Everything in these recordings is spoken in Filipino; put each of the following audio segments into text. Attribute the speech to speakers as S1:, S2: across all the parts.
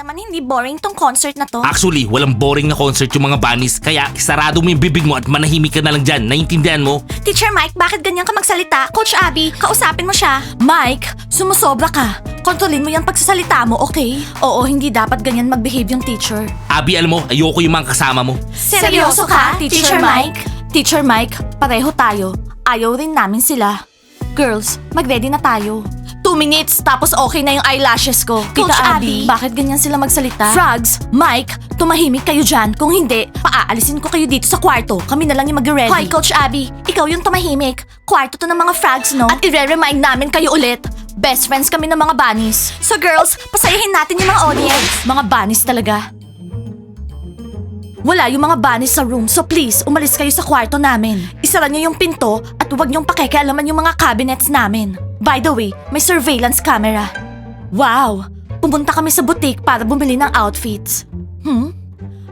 S1: naman hindi boring tong concert na to.
S2: Actually, walang boring na concert yung mga bunnies. Kaya isarado mo yung bibig mo at manahimik ka na lang dyan. Naiintindihan mo?
S1: Teacher Mike, bakit ganyan ka magsalita? Coach Abby, kausapin mo siya. Mike, sumusobra ka. Kontrolin mo yung pagsasalita mo, okay? Oo, hindi dapat ganyan mag-behave yung teacher.
S2: Abby, alam mo, ayoko yung mga kasama mo.
S1: Seryoso ka, Teacher Mike? Teacher Mike, pareho tayo. Ayaw rin namin sila. Girls, mag-ready na tayo. 2 minutes, tapos okay na yung eyelashes ko. Coach Abby, bakit ganyan sila magsalita? Frogs, Mike, tumahimik kayo dyan. Kung hindi, paaalisin ko kayo dito sa kwarto. Kami na lang yung mag-ready. Hoy, Coach Abby, ikaw yung tumahimik. Kwarto to ng mga frogs, no? At i-remind namin kayo ulit. Best friends kami ng mga bunnies. So girls, pasayahin natin yung mga audience. Mga bunnies talaga. Wala yung mga bunnies sa room, so please, umalis kayo sa kwarto namin. Isara niyo yung pinto at huwag niyong pakikialaman yung mga cabinets namin. By the way, may surveillance camera. Wow! Pumunta kami sa boutique para bumili ng outfits.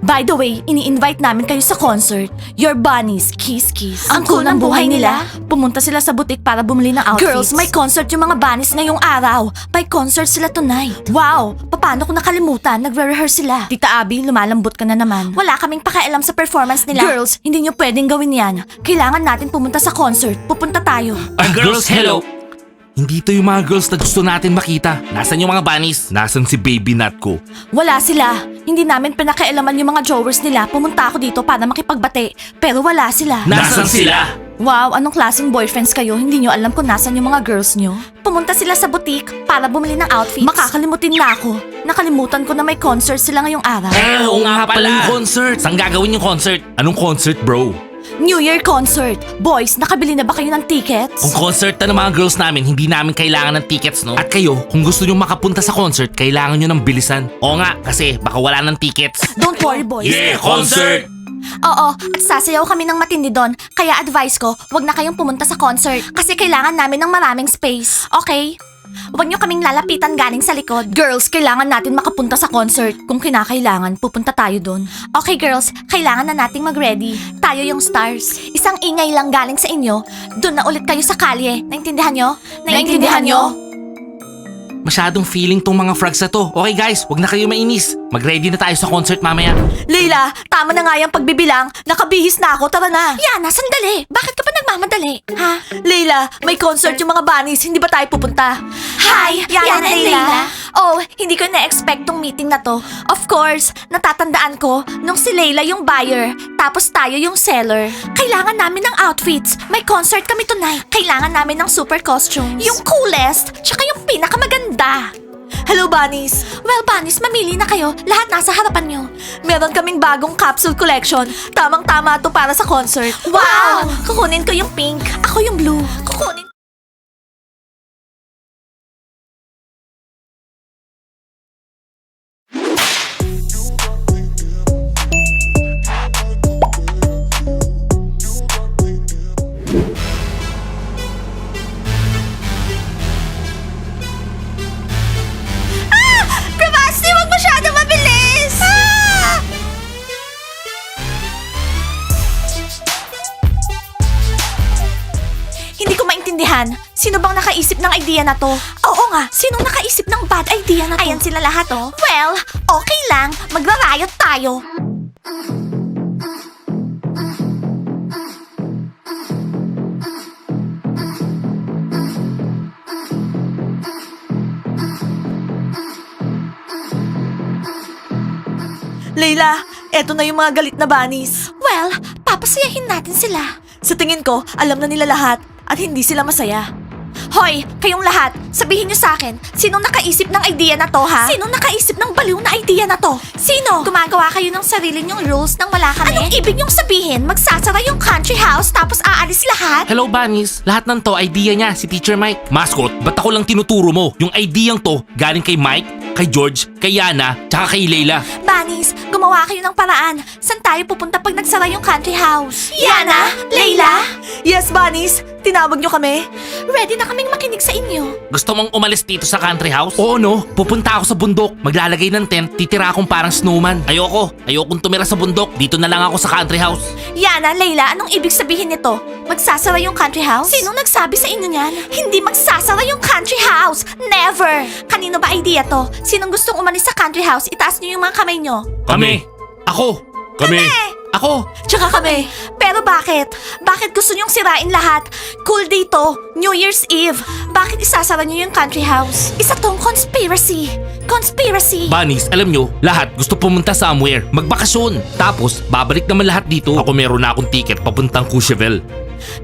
S1: By the way, ini-invite namin kayo sa concert. Your bunnies, kiss kiss. Ang cool ng buhay nila. Pumunta sila sa boutique para bumili ng outfits. Girls, may concert yung mga bunnies ngayong araw. May concert sila tonight. Wow! Paano ko nakalimutan? Nagre-rehearse sila. Tita Abby, lumalambot ka na naman. Wala kaming pakialam sa performance nila. Girls, hindi nyo pwedeng gawin yan. Kailangan natin pumunta sa concert. Pupunta tayo.
S2: Girls, hello! Hindi to yung mga girls na gusto natin makita. Nasaan yung mga bunnies? Nasaan si baby nut ko?
S1: Wala sila. Hindi namin pinakialaman yung mga jowers nila. Pumunta ako dito para makipagbate. Pero wala sila.
S2: Nasaan sila?
S1: Wow, anong klaseng boyfriends kayo? Hindi nyo alam kung nasan yung mga girls nyo? Pumunta sila sa boutique para bumili ng outfits. Makakalimutin na ako. Nakalimutan ko na may concert sila ngayong araw.
S2: Oo nga pala yung concert. Saan gagawin yung concert? Anong concert, bro?
S1: New Year concert. Boys, nakabili na ba kayo ng tickets?
S2: Kung concert na ng mga girls namin, hindi namin kailangan ng tickets, no? At kayo, kung gusto nyo makapunta sa concert, kailangan nyo ng bilisan. Oo nga, kasi baka wala ng tickets.
S1: Don't worry, boys.
S2: Concert!
S1: Oo, at sasayaw kami ng matindi doon. Kaya advice ko, wag na kayong pumunta sa concert. Kasi kailangan namin ng maraming space. Okay? Huwag niyo kaming lalapitan galing sa likod. Girls, kailangan natin makapunta sa concert. Kung kinakailangan, pupunta tayo doon. Okay girls, kailangan na nating mag-ready. Tayo yung stars. Isang ingay lang galing sa inyo, doon na ulit kayo sa kalye. Naintindihan nyo? Naintindihan nyo?
S2: Masyadong feeling tong mga frogs na to. Okay guys, wag na kayo mainis. Mag-ready na tayo sa concert mamaya.
S1: Leila, tama na nga yung pagbibilang. Nakabihis na ako, tara na. Yana, sandali. Bakit ka pa nagmamadali? Ha? Leila, may concert yung mga bunnies. Hindi ba tayo pupunta? Hi, Yana and Leila. Oh, hindi ko na-expect tong meeting na to. Of course, natatandaan ko nung si Leila yung buyer, tapos tayo yung seller. Kailangan namin ng outfits. May concert kami tonight. Kailangan namin ng super costumes. Yung coolest, tsaka yung pinakamaganda. Hello, bunnies! Well, bunnies, mamili na kayo. Lahat nasa harapan nyo. Meron kaming bagong capsule collection. Tamang-tama to para sa concert. Wow! Kukunin ko yung pink. Ako yung blue. Kukunin Bravasti, wag masyado mabilis! Hindi ko maintindihan. Sino bang nakaisip ng idea na to? Oo nga, sinong nakaisip ng bad idea na to? Ayan sila lahat, oh. Well, okay lang. Magra-riot tayo. Leila, eto na yung mga galit na bunnies. Well, papasayahin natin sila. Sa tingin ko, alam na nila lahat at hindi sila masaya. Hoy, kayong lahat, sabihin niyo sa akin, sinong nakaisip ng idea na to, ha? Sinong nakaisip ng baliw na idea na to? Sino? Gumagawa kayo ng sarili niyong rules nang wala kami? Anong ibig niyong sabihin? Magsasara yung country house tapos aalis lahat?
S2: Hello bunnies, lahat ng to idea niya si Teacher Mike. Mascot, ba't ako lang tinuturo mo? Yung ideyang to galing kay Mike, kay George, kay Yana, tsaka kay Leila.
S1: Bunnies, gumawa kayo ng paraan. Saan tayo pupunta pag nagsara yung country house? Yana? Layla? Yes, bunnies. Tinawag nyo kami. Ready na kaming makinig sa inyo.
S2: Gusto mong umalis dito sa country house? Oo no, pupunta ako sa bundok. Maglalagay ng tent, titira akong parang snowman. Ayokong tumira sa bundok. Dito na lang ako sa country house.
S1: Yana, Layla, anong ibig sabihin nito? Magsasara yung country house? Sinong nagsabi sa inyo niyan? Hindi magsasara yung country house! Never! Kanino ba idea to? Sinong gustong umalis sa country house? Itaas niyo yung mga kamay niyo.
S2: Kami. Ako. Kami. Ako.
S1: Tsaka kami. Pero bakit? Bakit gusto niyong sirain lahat? Cool day to. New Year's Eve. Bakit isasara niyo yung country house? Isa tong conspiracy. Conspiracy.
S2: Bunnies, alam nyo, lahat gusto pumunta somewhere, magbakasyon. Tapos, babalik naman lahat dito. Ako meron na akong ticket papuntang Courchevel.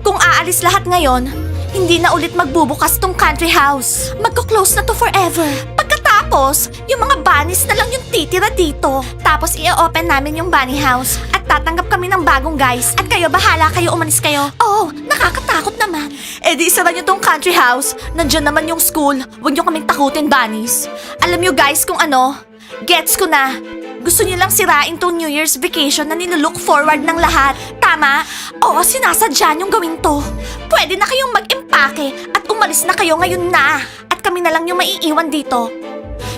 S1: Kung aalis lahat ngayon, hindi na ulit magbubukas tong country house. Magko-close na to forever. Pagkatapos, yung mga bunnies na lang yung titira dito. Tapos i-open namin yung bunny house at tatanggap kami ng bagong guys. At kayo, bahala kayo, umalis kayo. Oh, nakakatakot naman. Eh di isara nyo tong country house. Nandyan naman yung school. Huwag nyo kaming takutin, bunnies. Alam nyo guys kung ano, gets ko na. Gusto niyo lang sirain tong New Year's vacation na nilook forward ng lahat. Tama? Oo, sinasadya niyong gawin to. Pwede na kayong mag-impake at umalis na kayo ngayon na. At kami na lang yung maiiwan dito.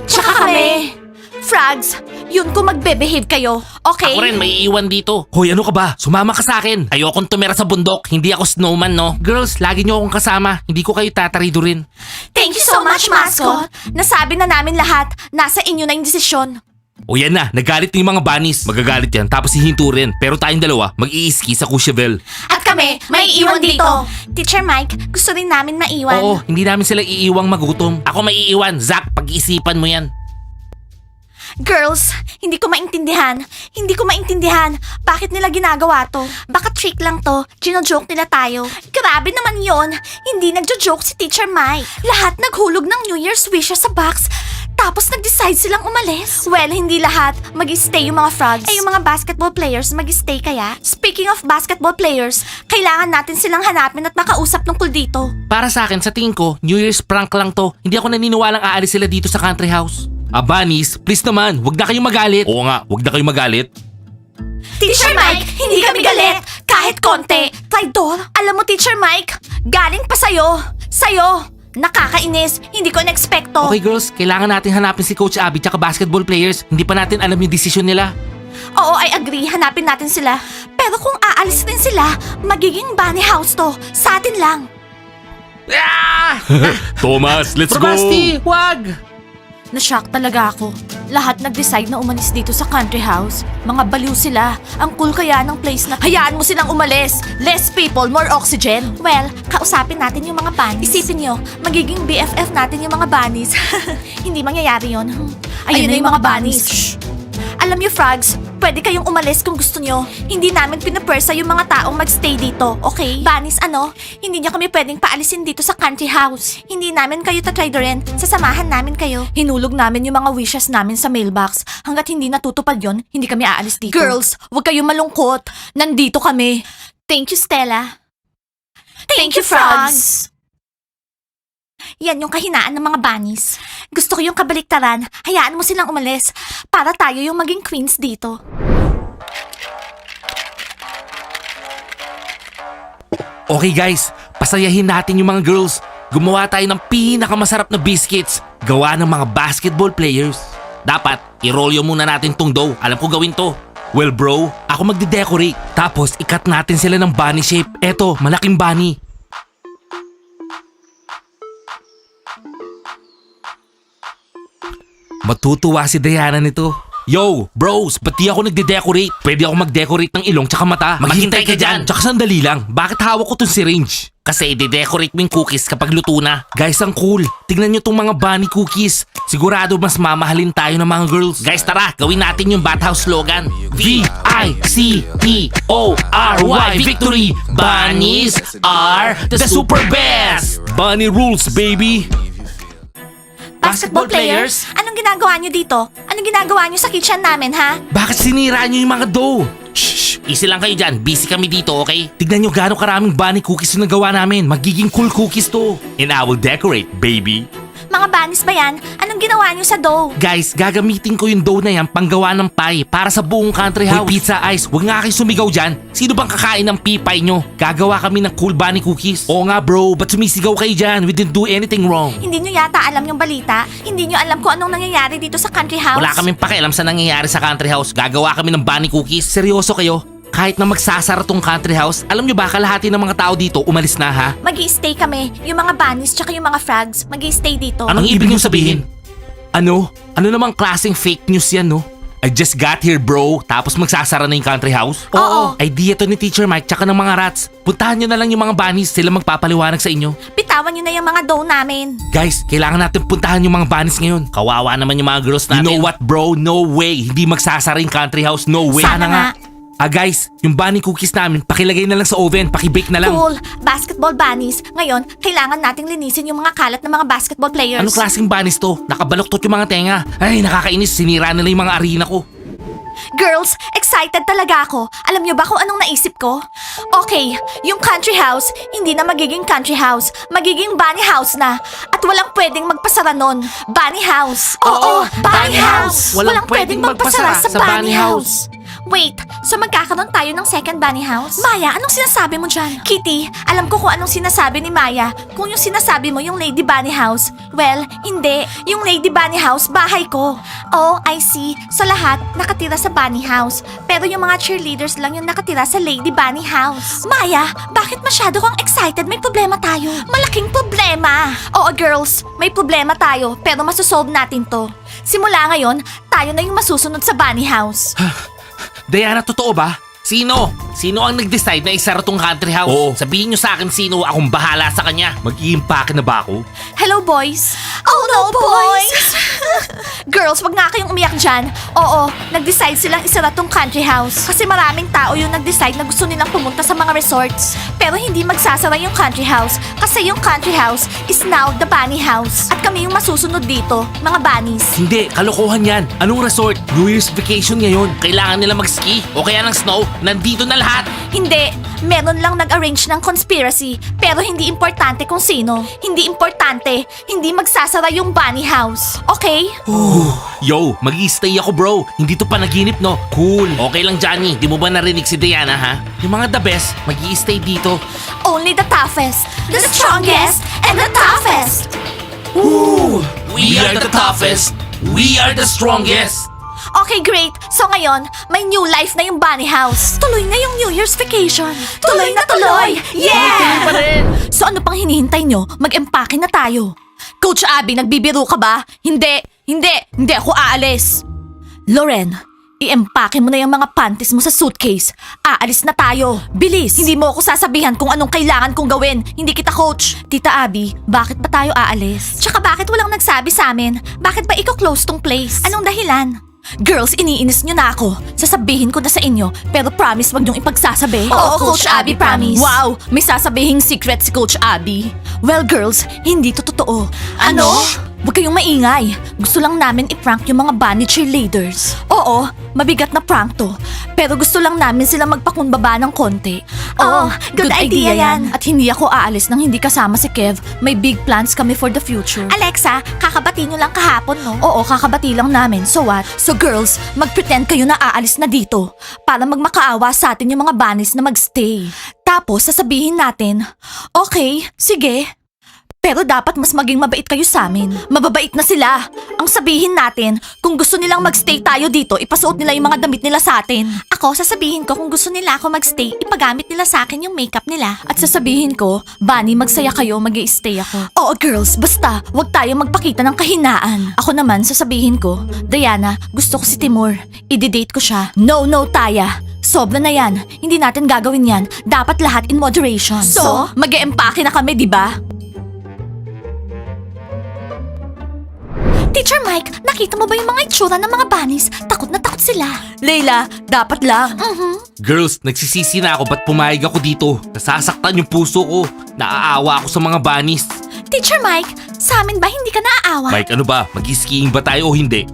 S1: Tsaka kami. Frogs, yun kung magbe-behave kayo, okay?
S2: Ako rin, may iiwan dito. Hoy, ano ka ba? Sumama ka sa akin. Ayokong tumira sa bundok. Hindi ako snowman, no? Girls, lagi niyo akong kasama. Hindi ko kayo tatarido rin.
S1: Thank you so much, mascot. Nasabi na namin lahat. Nasa inyo na yung desisyon.
S2: O yan na, nagalit na yung mga bunnies. Magagalit yan, tapos hihinto rin. Pero tayong dalawa, mag-iiski sa Courchevel.
S1: At kami, may iwan dito. Teacher Mike, gusto rin namin maiwan.
S2: Oo, hindi namin sila iiwang magutom. Ako may iiwan. Zach, pag-iisipan mo yan.
S1: Girls, hindi ko maintindihan. Hindi ko maintindihan. Bakit nila ginagawa to? Baka trick lang to. Gino-joke nila tayo. Grabe naman yon. Hindi nagjo-joke si Teacher Mike. Lahat naghulog ng New Year's wishes sa box. Tapos nag-decide silang umalis. Well, hindi lahat. Mag-stay yung mga frogs. Eh, yung mga basketball players, mag-stay kaya? Speaking of basketball players, kailangan natin silang hanapin at makausap tungkol dito.
S2: Para sa akin, sa tingin ko, New Year's prank lang to. Hindi ako naniniwalang aalis sila dito sa country house. Bunnies, please naman, wag na kayong magalit. Oo nga, wag na kayong magalit.
S1: Teacher Mike, hindi kami galit. Kahit konti. Traidor, alam mo Teacher Mike, galing pa sa'yo. Sa'yo. Nakakainis. Hindi ko na-expecto.
S2: Okay girls, kailangan natin hanapin si Coach Abby tsaka basketball players. Hindi pa natin alam yung desisyon nila.
S1: Oo, I agree. Hanapin natin sila. Pero kung aalis din sila, magiging bunny house to. Sa atin lang.
S2: Thomas, let's
S3: Basti, wag!
S1: Na-shock talaga ako. Lahat nag-decide na umalis dito sa country house. Mga baliw sila. Ang cool kaya ng place na... Hayaan mo silang umalis. Less people, more oxygen. Well, kausapin natin yung mga bunnies. Isipin nyo, magiging BFF natin yung mga bunnies. Hindi mangyayari yon. Ayun na yung mga bunnies. Shh. Alam nyo, frogs, pwede kayong umalis kung gusto nyo. Hindi namin pinapwersa yung mga taong magstay dito, okay? Bunnies, ano? Hindi nyo kami pwedeng paalisin dito sa country house. Hindi namin kayo tatraidorin. Sasamahan namin kayo. Hinulog namin yung mga wishes namin sa mailbox. Hanggat hindi natutupad yon, hindi kami aalis dito. Girls, huwag kayong malungkot. Nandito kami. Thank you, Stella. Thank you, frogs. Yan yung kahinaan ng mga bunnies. Gusto ko yung kabaliktaran. Hayaan mo silang umalis para tayo yung maging queens dito.
S2: Okay guys, pasayahin natin yung mga girls. Gumawa tayo ng pinakamasarap na biscuits. Gawa ng mga basketball players. Dapat, i-rolyo muna natin tong dough. Alam ko gawin to. Well bro, ako magde-decorate. Tapos, ikat natin sila ng bunny shape. Eto, malaking bunny. Matutuwa si Diana nito. Yo, bros, pati ako nagde-decorate. Pwede ako mag-decorate ng ilong tsaka mata. Maghintay ka dyan. Tsaka sandali lang, bakit hawak ko tong syringe? Kasi i-decorate mo yung cookies kapag luto na. Guys, ang cool. Tignan nyo tong mga bunny cookies. Sigurado mas mamahalin tayo ng mga girls. Guys, tara, gawin natin yung Bath House slogan. V-I-C-T-O-R-Y Victory! Bunnies are the super best! Bunny rules, baby!
S1: Basketball players, anong ginagawa nyo dito? Anong ginagawa nyo sa kitchen namin, ha?
S2: Bakit sinira nyo yung mga dough? Shh! Easy lang kayo dyan. Busy kami dito, okay? Tignan nyo gano'ng karaming bunny cookies yung nagawa namin. Magiging cool cookies to. And I will decorate, baby.
S1: Mga bunnies ba yan? Anong ginawa niyo sa dough?
S2: Guys, gagamitin ko yung dough na yan panggawa ng pie para sa buong country house. Hoy, Pizza Ice, huwag nga kayo sumigaw dyan. Sino bang kakain ng pea pie nyo? Gagawa kami ng cool bunny cookies. Oo nga bro, ba't sumisigaw kayo dyan? We didn't do anything wrong.
S1: Hindi niyo yata alam yung balita? Hindi niyo alam kung anong nangyayari dito sa country house?
S2: Wala kaming pakialam sa nangyayari sa country house. Gagawa kami ng bunny cookies. Seryoso kayo? Kahit na magsasara tong country house, alam nyo ba kalahati ng mga tao dito umalis na ha?
S1: Mag-i-stay kami. Yung mga bunnies tsaka yung mga frogs, mag-i-stay dito.
S2: Anong ibig nyo sabihin? Ano? Ano namang klaseng fake news yan no? I just got here bro, tapos magsasara na yung country house?
S1: Oo.
S2: Idea to ni Teacher Mike tsaka ng mga rats. Puntahan nyo na lang yung mga bunnies, sila magpapaliwanag sa inyo.
S1: Bitawan niyo na yung mga dough namin.
S2: Guys, kailangan natin puntahan yung mga bunnies ngayon. Kawawa naman yung mga girls natin. You know what bro? No way. Hindi magsasara yung country house. No way.
S1: Sana nga.
S2: Guys, yung bunny cookies namin, pakilagay na lang sa oven, pakibake na lang.
S1: Cool. Basketball bunnies. Ngayon, kailangan nating linisin yung mga kalat ng mga basketball players.
S2: Anong klaseng bunnies to? Nakabaloktot yung mga tenga. Ay, nakakainis. Sinira nila yung mga arena ko.
S1: Girls, excited talaga ako. Alam niyo ba kung anong naisip ko? Okay, yung country house, hindi na magiging country house. Magiging bunny house na. At walang pwedeng magpasara nun. Bunny house. Oo, bunny house.
S2: Walang pwedeng magpasara sa bunny house.
S1: Wait, so magkakaroon tayo ng second bunny house? Maya, anong sinasabi mo dyan? Kitty, alam ko kung anong sinasabi ni Maya. Kung yung sinasabi mo yung Lady Bunny House. Well, hindi. Yung Lady Bunny House, bahay ko. Oh, I see. So lahat nakatira sa Bunny House. Pero yung mga cheerleaders lang yung nakatira sa Lady Bunny House. Maya, bakit masyado kang excited? May problema tayo. Malaking problema. Oo, girls, may problema tayo. Pero masosolve natin to. Simula ngayon, tayo na yung masusunod sa Bunny House.
S2: Diana, totoo ba? Sino? Sino ang nag-decide na isara tong country house? Oo. Sabihin nyo sa akin sino, akong bahala sa kanya. Mag-i-impake na ba ako?
S1: Hello, boys. Oh no, boys! Girls, wag nga kayong umiyak dyan. Oo, nag-decide silang isara tong country house. Kasi maraming tao yung nag-decide na gusto nilang pumunta sa mga resorts. Pero hindi magsasara yung country house. Kasi yung country house is now the bunny house. At kami yung masusunod dito, mga bunnies.
S2: Hindi, kalokohan yan. Anong resort? New Year's vacation ngayon. Kailangan nila mag-ski o kaya ng snow. Nandito na lahat.
S1: Hindi, meron lang nag-arrange ng conspiracy. Pero hindi importante kung sino. Hindi importante, hindi magsasara yung bunny house. Okay?
S2: Yo, mag-i-stay ako bro. Hindi to panaginip no. Cool. Okay lang Johnny, di mo ba narinig si Diana ha? Yung mga the best, mag-i-stay dito.
S1: Only the toughest, the strongest, and the toughest.
S2: We are the toughest. We are the strongest.
S1: Okay, great. So ngayon, may new life na yung bunny house. Tuloy na yung New Year's vacation. Tuloy na tuloy! Yeah! So ano pang hinihintay nyo? Mag-empake na tayo. Coach Abby, nagbibiro ka ba? Hindi ako aalis. Loren, i-empake mo na yung mga panties mo sa suitcase. Aalis na tayo. Bilis! Hindi mo ako sasabihan kung anong kailangan kong gawin. Hindi kita coach. Tita Abby, bakit ba tayo aalis? Tsaka bakit walang nagsabi sa amin? Bakit ba iko-close tong place? Anong dahilan? Girls, iniinis nyo na ako. Sasabihin ko na sa inyo, pero promise wag niyong ipagsasabi. Oo, Coach Abby, promise. Wow, may sasabihing secret si Coach Abby. Well, girls, hindi to totoo. Ano? Huwag kayong maingay. Gusto lang namin i-prank yung mga bunny cheerleaders. Oo, mabigat na prank to. Pero gusto lang namin sila magpakumbaba ng konti. Oh, good idea yan. At hindi ako aalis nang hindi kasama si Kev. May big plans kami for the future. Alexa, kakabati nyo lang kahapon, no? Oo, kakabati lang namin. So what? So girls, mag-pretend kayo na aalis na dito para magmakaawa sa atin yung mga bunnies na magstay. Tapos sasabihin natin, okay, sige. Pero dapat mas maging mabait kayo sa amin. Mababait na sila. Ang sabihin natin, kung gusto nilang magstay tayo dito, ipasuot nila yung mga damit nila sa atin. Ako, sasabihin ko kung gusto nila ako magstay, ipagamit nila sa akin yung makeup nila. At sasabihin ko, Bunny, magsaya kayo, mag-i-stay ako. Oo, girls, basta, wag tayo magpakita ng kahinaan. Ako naman, sasabihin ko, Diana, gusto ko si Timur. I-date ko siya. No, Taya. Sobra na yan. Hindi natin gagawin yan. Dapat lahat in moderation. So, mag-e-empake na kami, di ba? Teacher Mike, nakita mo ba yung mga itsura ng mga bunnies? Takot na takot sila. Layla, dapat lang.
S2: Girls, nagsisisi na ako ba't pumayag ako dito. Nasasaktan yung puso ko. Naaawa ako sa mga bunnies.
S1: Teacher Mike, sa amin ba hindi ka naaawa?
S2: Mike, ano ba? Mag-skiing ba tayo o hindi?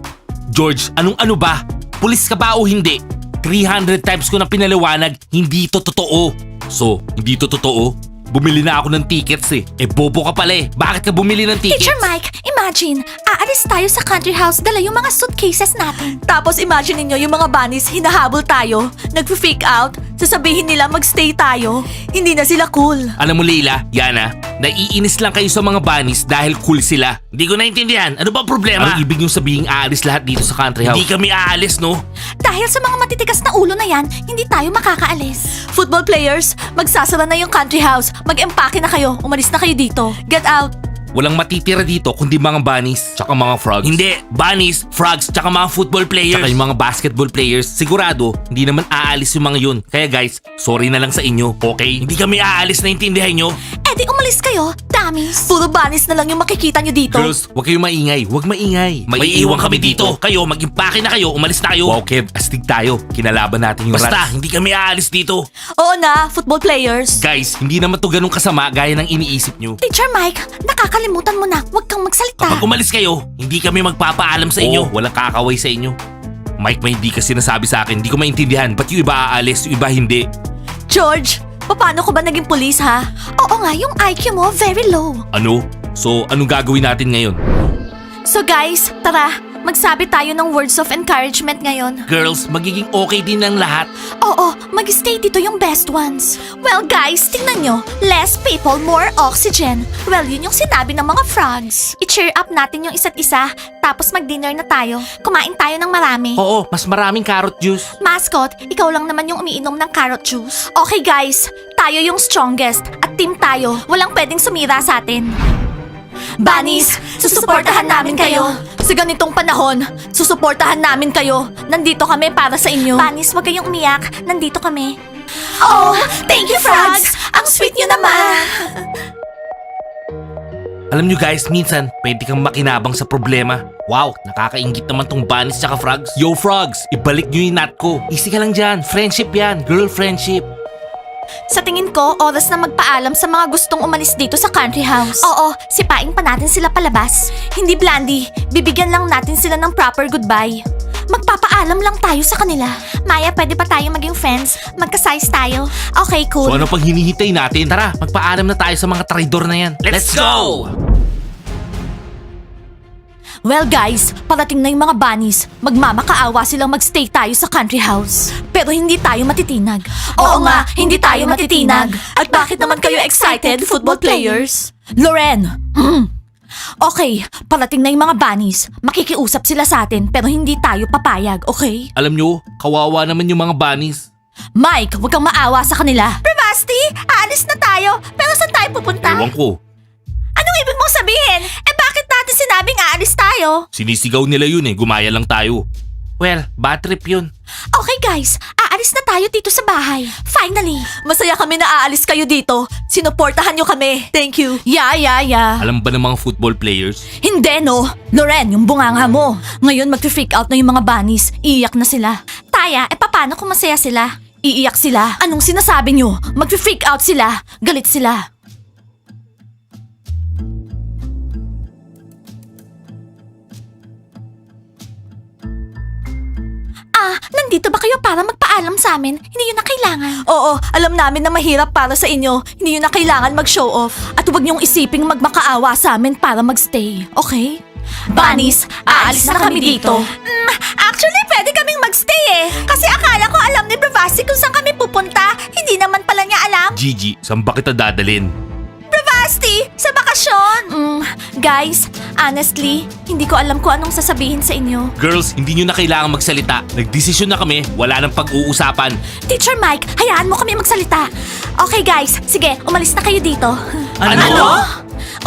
S2: George, anong ano ba? Pulis ka ba o hindi? 300 times ko na pinaliwanag, hindi to totoo. So, hindi to totoo? bumili na ako ng tickets eh. Eh bobo ka pala eh. Bakit ka bumili ng tickets?
S1: Teacher Mike, imagine, aalis tayo sa country house, dala yung mga suitcases natin. Tapos imagine niyo yung mga bunnies, hinahabol tayo, nagfi-fake out, sasabihin nila magstay tayo. Hindi na sila cool.
S2: Alam mo Leila, Yana, naiinis lang kayo sa mga bunnies dahil cool sila. Hindi ko naintindihan. Ano ba problema? Anong ibig yung sabihin aalis lahat dito sa country house? Hindi kami aalis, no?
S1: Dahil sa mga matitigas na ulo na yan, hindi tayo makakaalis. Football players, magsasara na yung country house. Mag-empake na kayo, umalis na kayo dito. Get out.
S2: Walang matitira dito kundi mga bunnies tsaka mga frogs. Hindi, bunnies, frogs, tsaka mga football players. Tsaka yung mga basketball players. Sigurado, hindi naman aalis yung mga yun. Kaya guys, sorry na lang sa inyo, okay? Hindi kami aalis, naintindihan nyo?
S1: Eh di umalis kayo, dummies. Puro bunnies na lang yung makikita nyo dito.
S2: Girls, huwag kayong maingay. Huwag maingay. May iwan kami dito. Kayo, mag-impake na kayo. Umalis na kayo. Wow, Kev, astig tayo. Kinalaban natin yung Basta, hindi kami aalis dito.
S1: Oo na, football players.
S2: Guys, hindi naman to ganun kasama gaya ng iniisip nyo.
S1: Teacher Mike, nakakalimutan mo na. Huwag kang magsalita.
S2: Kapag umalis kayo, hindi kami magpapaalam sa inyo. Walang kakaway sa inyo. Mike, may hindi ka sinasabi sa akin. Hindi ko maintindihan. Ba't yung iba aalis, yung iba hindi?
S1: George, paano ko ba naging police ha? Oo nga, yung IQ mo very low.
S2: Ano? So, anong gagawin natin ngayon?
S1: So guys, tara, magsabi tayo ng words of encouragement ngayon.
S2: Girls, magiging okay din ang lahat.
S1: Oo, mag-stay dito yung best ones. Well guys, tingnan nyo. Less people, more oxygen. Well, yun yung sinabi ng mga frogs. I-cheer up natin yung isa't isa, tapos mag-dinner na tayo. Kumain tayo ng marami.
S2: Oo, mas maraming carrot juice.
S1: Mascot, ikaw lang naman yung umiinom ng carrot juice. Okay guys, tayo yung strongest at team tayo. Walang pwedeng sumira sa atin. Bunnies, susuportahan namin kayo. Sa ganitong panahon, susuportahan namin kayo. Nandito kami para sa inyo. Bunnies, wag kayong umiyak. Nandito kami. Oh, thank you, Frogs! Ang sweet nyo naman!
S2: Alam nyo guys, minsan, pwede kang makinabang sa problema. Wow, nakakaingit naman tong bunnies tsaka frogs. Yo frogs, ibalik nyo yung nut ko. Easy ka lang dyan, friendship yan, girl friendship.
S1: Sa tingin ko, oras na magpaalam sa mga gustong umalis dito sa country house. Oo, sipain pa natin sila palabas. Hindi, Blandy. Bibigyan lang natin sila ng proper goodbye. Magpapaalam lang tayo sa kanila. Maya, pwede pa tayo maging friends? Magka-size tayo? Okay, cool.
S2: So ano pang hinihintay natin? Tara, magpaalam na tayo sa mga traidor na yan. Let's go!
S1: Well guys, parating na yung mga bunnies. Magmamakaawa silang magstay tayo sa country house. Pero hindi tayo matitinag. Oo nga, hindi tayo matitinag. At bakit naman kayo excited, football players? Loren! Okay, parating na yung mga bunnies. Makikiusap sila sa atin pero hindi tayo papayag, okay?
S2: Alam nyo, kawawa naman yung mga bunnies.
S1: Mike, huwag kang maawa sa kanila. Bravasti, aalis na tayo. Pero saan tayo pupunta?
S2: Ewan ko,
S1: Anong ibig mong sabihin? Eh bakit natin sinabing aalis tayo?
S2: sinisigaw nila yun eh, gumaya lang tayo. Well, bad trip yun.
S1: Okay guys, aalis na tayo dito sa bahay. Finally! Masaya kami na aalis kayo dito. Sinuportahan nyo kami. Thank you. Yeah.
S2: Alam ba ng mga football players?
S1: Hindi no. Loren, yung bunganga mo. Ngayon mag-freak out na yung mga bunnies. Iiyak na sila. Taya, paano kung masaya sila? Iiyak sila. Anong sinasabi nyo? Mag-freak out sila. Galit sila. Nandito ba kayo para magpaalam sa amin? Hindi yun na kailangan. Oo, alam namin na mahirap para sa inyo. Hindi yun na kailangan mag-show off. At huwag niyong isiping magmakaawa sa amin para magstay. Okay? Bunnies, aalis na kami dito. Actually, pwede kaming magstay eh. Kasi akala ko alam ni Bravasti kung saan kami pupunta. Hindi naman pala niya alam.
S2: Gigi, saan ba kita dadalhin?
S1: Bravasti, sa bakasyon. Guys, honestly, hindi ko alam kung anong sasabihin sa inyo.
S2: Girls, hindi nyo na kailangan magsalita. Nagdesisyon na kami, wala nang pag-uusapan.
S1: Teacher Mike, hayaan mo kami magsalita. Okay guys, sige, umalis na kayo dito.
S2: Ano?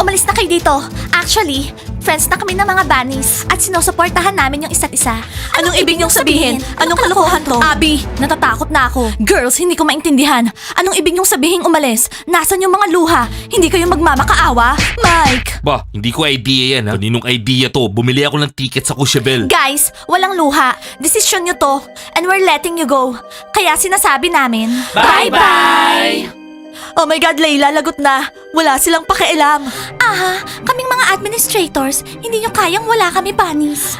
S1: Umalis na kayo dito. Actually, friends na kami ng mga bunnies at sinusuportahan namin yung isa't isa. Anong ibig niyong sabihin? Anong kalokohan to? Abby, natatakot na ako. Girls, hindi ko maintindihan. Anong ibig niyong sabihin umalis? Nasaan yung mga luha? Hindi kayo magmamakaawa? Mike!
S2: Ba, hindi ko idea yan ha. Kaninong idea to? Bumili ako ng ticket sa Coachella.
S1: Guys, walang luha. Desisyon nyo to. And we're letting you go. Kaya sinasabi namin,
S2: Bye-bye!
S1: Oh my God, Layla, lagot na. Wala silang pakialam. Kaming mga administrators, hindi nyo kayang wala kami bunnies.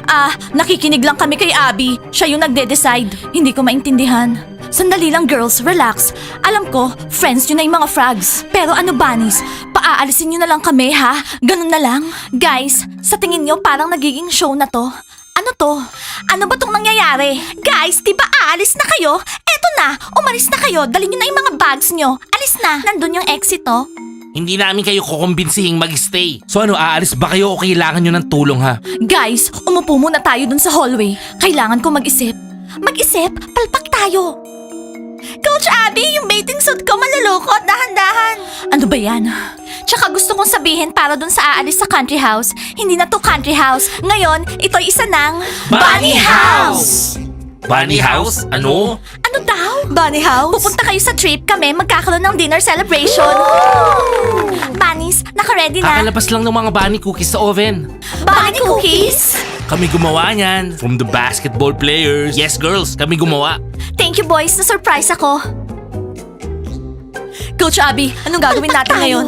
S1: Nakikinig lang kami kay Abby. Siya yung nagde-decide. Hindi ko maintindihan. Sandali lang girls, relax. Alam ko, friends nyo na yung mga frogs. Pero ano bunnies, paaalisin nyo na lang kami ha? Ganun na lang? Guys, sa tingin nyo parang nagiging show na to? Ano to? Ano ba tong nangyayari? Guys, di ba aalis na kayo? Eto na, umalis na kayo. Dalhin nyo na yung mga bags nyo. Alis na. Nandun yung exit oh.
S2: Hindi namin kayo kukumbensihing mag-stay. So ano, aalis ba kayo o kailangan nyo ng tulong ha?
S1: Guys, umupo muna tayo dun sa hallway. Kailangan ko mag-isip. Mag-isip? Palpak tayo. Coach Abby, yung bathing suit ko malulukot. Dahan-dahan. Ano ba yan? Tsaka gusto kong sabihin para dun sa aalis sa country house. Hindi na to country house. Ngayon, ito'y isa ng Bunny House!
S2: Bunny House? Ano?
S1: Ano daw? Bunny House? Pupunta kayo sa trip, kami magkakaroon ng dinner celebration. Bunnies, naka-ready na.
S2: Kakalabas lang ng mga bunny cookies sa oven.
S1: Bunny cookies?
S2: Kami gumawa niyan. From the basketball players. Yes, girls, kami gumawa.
S1: Thank you boys, na-surprise ako. Coach Abby, anong gagawin natin ngayon?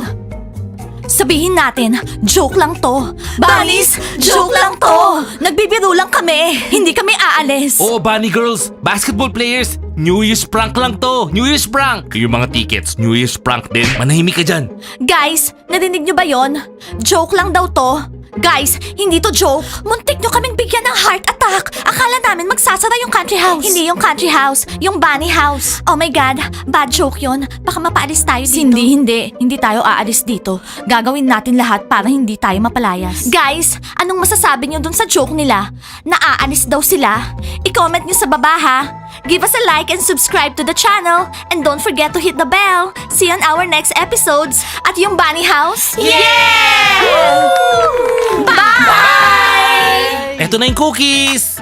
S1: Sabihin natin, joke lang to. Bunnies, joke lang to. Nagbibiro lang kami. Hindi kami aalis.
S2: Oo, bunny girls, basketball players. New Year's prank lang to. New Year's prank. Yung mga tickets, New Year's prank din. Manahimik ka dyan.
S1: Guys, narinig nyo ba yon? Joke lang daw to. Guys, hindi to joke. Muntik nyo kaming bigyan ng heart attack. Akala namin magsasara yung country house. Hindi yung country house, yung bunny house. Oh my God, bad joke yon. Baka mapaalis tayo dito. Hindi. Hindi tayo aalis dito. Gagawin natin lahat para hindi tayo mapalayas. Guys, anong masasabi nyo dun sa joke nila? Na aalis daw sila? I-comment nyo sa baba ha. Give us a like and subscribe to the channel. And don't forget to hit the bell. See you on our next episodes. At yung bunny house. Yeah! Bye!
S2: Eto na yung cookies.